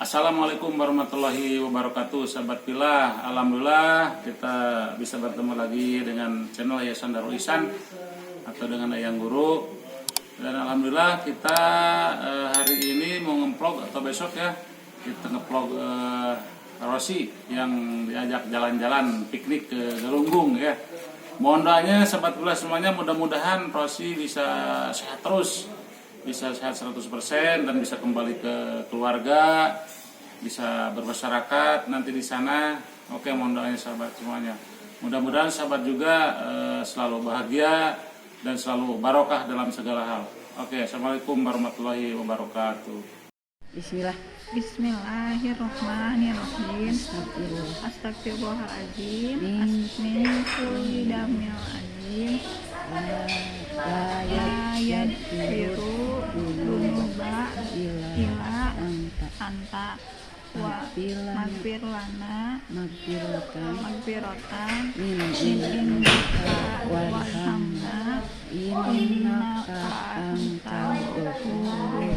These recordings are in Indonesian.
Assalamualaikum warahmatullahi wabarakatuh, sahabat Pilah. Alhamdulillah kita bisa bertemu lagi dengan channel Yayasan Darul Ihsan atau dengan Ayang Guru. Dan alhamdulillah kita hari ini mau nge-vlog atau besok ya kita nge-vlog Rosi yang diajak jalan-jalan piknik ke Galunggung ya. Mohon doanya sahabat Pilah semuanya, mudah-mudahan Rosi bisa sehat terus, bisa sehat 100% dan bisa kembali ke keluarga, bisa bermasyarakat nanti di sana. Oke, mohon doanya sahabat semuanya. Mudah-mudahan sahabat juga selalu bahagia dan selalu barokah dalam segala hal. Oke, assalamualaikum warahmatullahi wabarakatuh. Bismillah. Bismillahirrahmanirrahim. Astagfirullahaladzim. Min kulli damil azim. La yadfiru dunuba ila anta wa magfir lana magfiratan min indika warhamna innaka antal ghafur.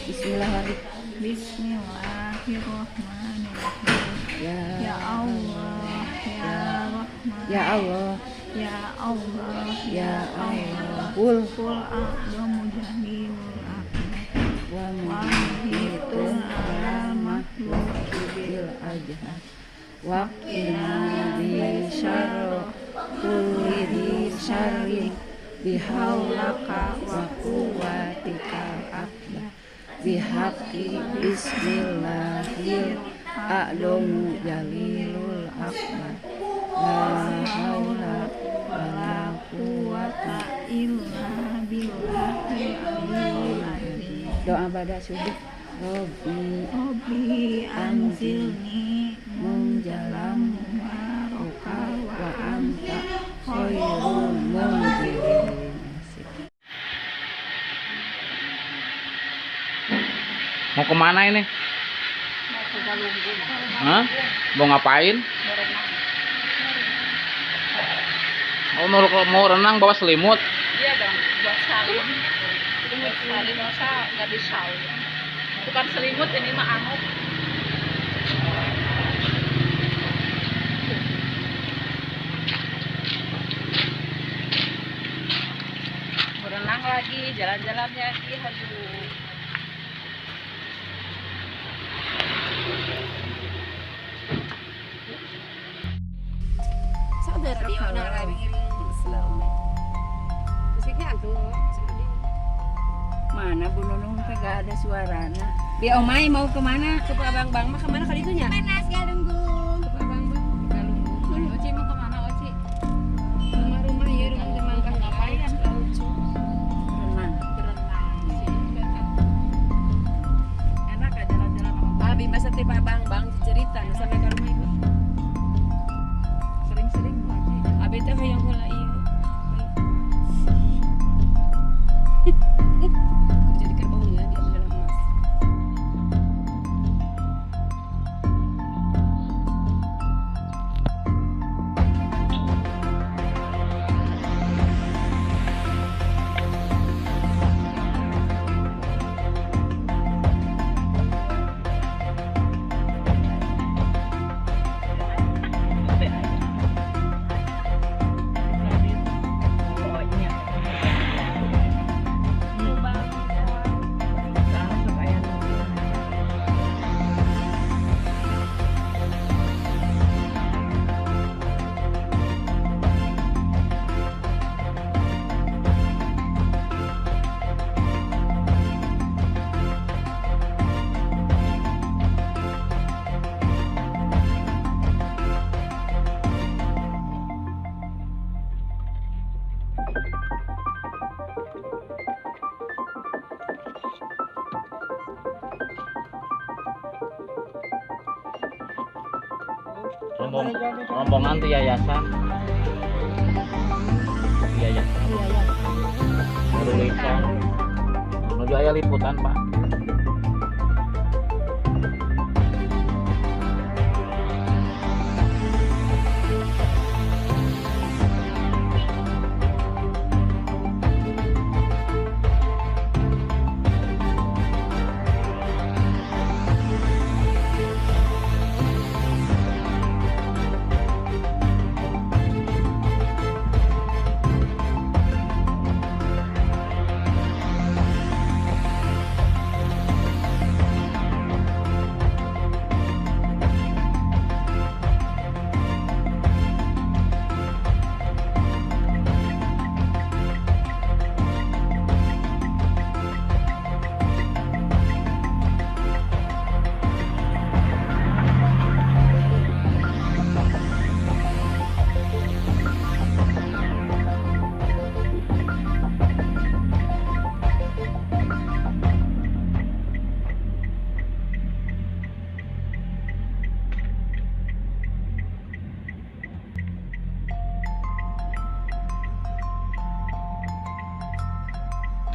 Bismillahirrahmanirrahim. Ya Allah, ya Rahman, Ya Allah, ya Allah, Ya Allah. Kul a'lamu jahilul akbar wa wa muhitun ala makhluki bil ajhad wa qina bi syarri kulli di syarri bihaulaka wa quwwatika akbar bihaqqi bismillahir a'lamu jalilul akbar la haula wala quwwata illa billahil aliyyil azim. Doa pada subuh. Rabbi anzilni munjalam mubarakah wa anta khairul munzilin. Mau kemana ini? Mau ke Galunggung. Hah? Mau ngapain? Mau renang bawa selimut? Iya dong, buat salin. Selimut salin masa nggak disalin. Bukan selimut, ini mah anget. Berenang lagi, jalan-jalan lagi, aduh. Mana Bu Nunung teh gak ada suarana. Di Omai mau kemana? Ke Abang Bang mah kemana kali itunya? Panas Galunggung. Ke Abang Bang, Galunggung. Oci mau kemana Oci? Rumah-rumah ya, rumah Demangkah ngapain? Renang. Berenang sih. Enak ya jalan-jalan sama Abi masa tipe Abang Bang cerita sampai ke rumah ibu. Sering-sering Bu Oci. Abi teh yang mulai kerja di Kerbaunya di Amdalan Mas. Rombongan tuh yayasan. Yayasan. Darul Ihsan. Menuju aya liputan, Pak.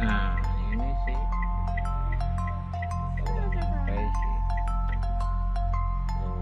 Nah, ini sih. Udah sampai sih. Tuh.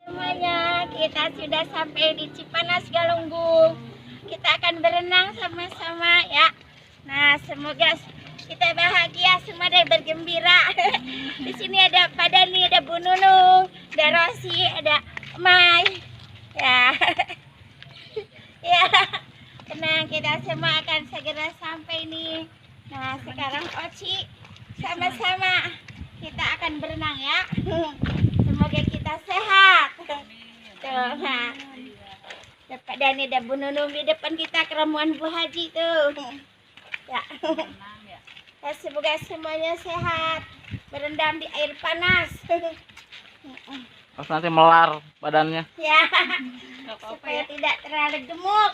Semuanya, kita sudah sampai di Cipanas Galunggung. Kita akan berenang sama-sama ya. Nah, semoga kita bahagia semua dan bergembira. Di sini ada Pak Dani, ada Bu Nunung, ada Rosi, ada Mai. Ya. Ya. Tenang, kita semua akan segera sampai nih. Nah, sekarang Oci sama-sama kita akan berenang ya. Semoga kita sehat. Tuh, nah. Ada Pak Dani, ada Bu Nunung di depan kita, keramuan Bu Haji tuh. Ya. Ya, semoga semuanya sehat, berendam di air panas. Terus nanti melar badannya. Ya, supaya tidak terlalu gemuk.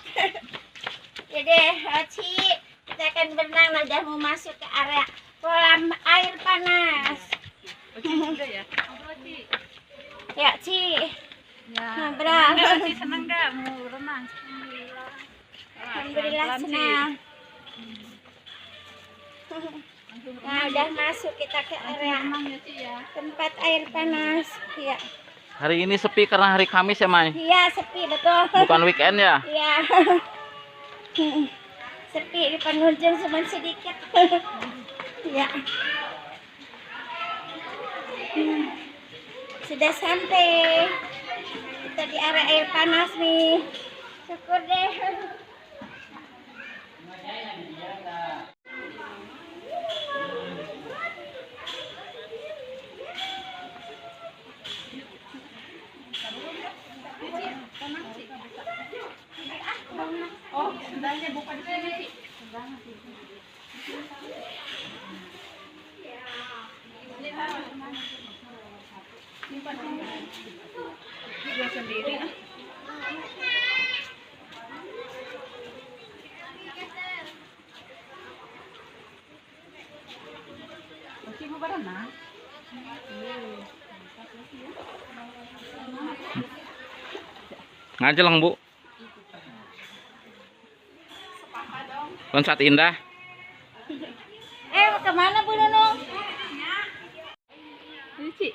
Jadi, Oci, kita akan berenang. Nah, udah mau masuk ke area kolam air panas. Ya, Ci. Ngobrol. Senang nggak mau renang? Alhamdulillah senang. Nah, udah masuk kita ke area tempat air panas. Ya. Hari ini sepi karena hari Kamis ya, Mai? Iya, sepi betul. Bukan weekend ya? Iya. Sepi, di pengunjung cuma sedikit. Ya. Sudah sampai. Kita di area air panas nih. Syukur deh. Oh, sendalnya bukan di sini sih. Juga sendiri. Oke, mau berenang? Ngajelang, Bu. Loncat indah. Kemana Bu Nunung? Ini sih.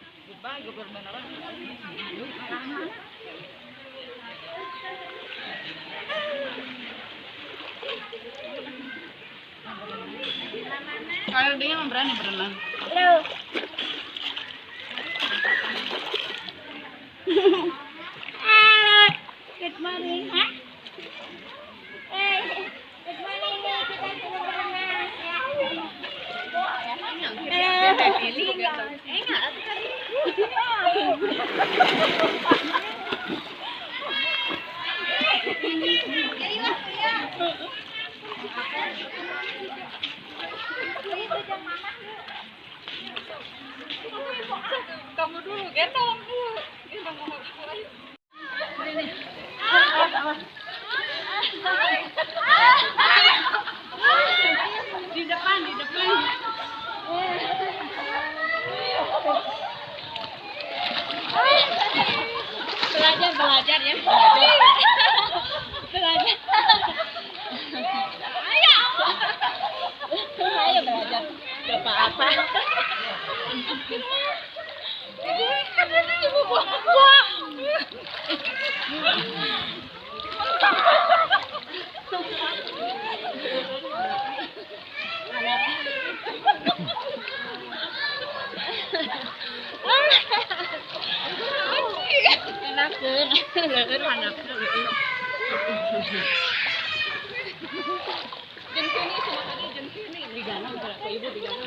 Kalau dia yang berani berenang. Halo. Halo. Good morning, ha? Good morning nih, kita sudah berenang ya. Kamu dulu, gendong dulu. Gendong mama ibu ayo. Di depan, di depan. Belajar ya. Belajar. Ayo belajar. Gak apa-apa. Ibu buah. Enakeun, leueur handap leueur. Jeung sini cuma tadi jeung sini diganang kalau ibu diganang.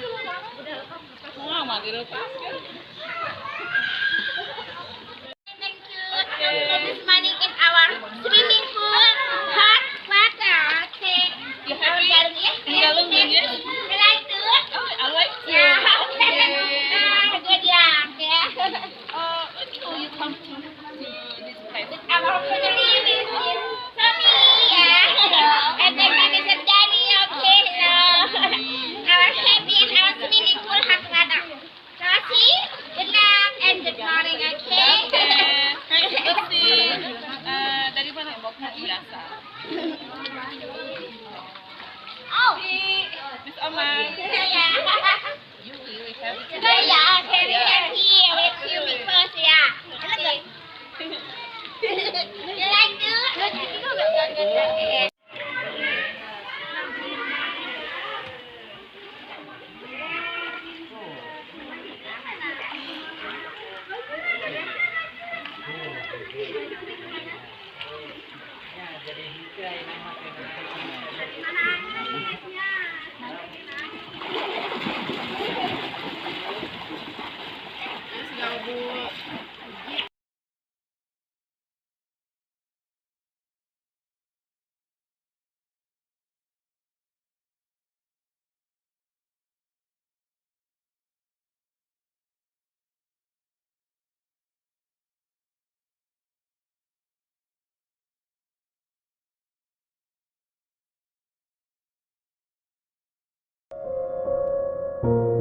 Udah lepas. Wah, mah dilepas. This morning in our swimming pool, hot water. Okay. You happy? Yes. In Galunggung, yes? You like to? Oh, I like to. Yeah. Bye.